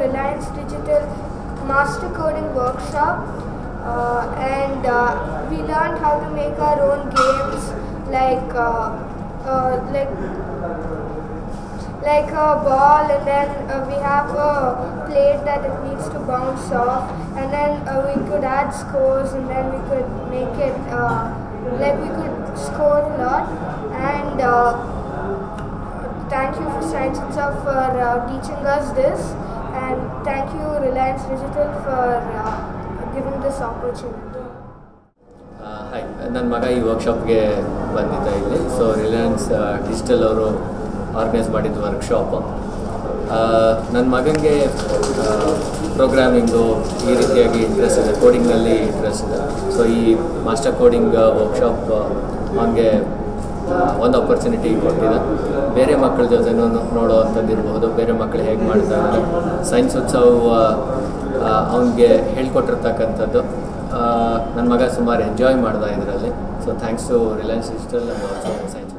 Reliance Digital Master Coding Workshop, and we learned how to make our own games like a ball, and then we have a plate that it needs to bounce off, and then we could add scores, and then we could make it we could score a lot. And thank you for Science and Stuff for teaching us this, and thank you Reliance Digital for giving this opportunity. Hi, ನನ್ನ ಮಗ ಈ ವರ್ಕ್ಶಾಪ್ಗೆ ಬಂದಿದ್ದ ಇಲ್ಲಿ. So Reliance digital ಅವರು organise ಮಾಡಿದ workshop. ನನ್ನ ಮಗನಿಗೆ programming ಈ ರೀತಿಯಾಗಿ ಇಂಟ್ರೆಸ್ಟ್ ಇದೆ, ಕೋಡಿಂಗ್ನಲ್ಲಿ ಇಂಟ್ರೆಸ್ಟ್ ಇದೆ. ಸೊ ಈ ಮಾಸ್ಟರ್ ಕೋಡಿಂಗ್ ವರ್ಕ್ಶಾಪ್ ಅವನಿಗೆ ಒಂದು ಆಪರ್ಚುನಿಟಿ ಕೊಟ್ಟಿದೆ. ಬೇರೆ ಮಕ್ಕಳ ಜೊತೆನೂ ನೋಡೋ ಅಂಥದ್ದಿರ್ಬೋದು, ಬೇರೆ ಮಕ್ಕಳು ಹೇಗೆ ಮಾಡ್ತಾರೆ, ಸೈನ್ಸ್ ಉತ್ಸವ ಅವನಿಗೆ ಹೇಳ್ಕೊಟ್ಟಿರ್ತಕ್ಕಂಥದ್ದು. ನನ್ನ ಮಗ ಸುಮಾರು ಎಂಜಾಯ್ ಮಾಡ್ದ ಇದರಲ್ಲಿ. So thanks to Reliance Digital and also science.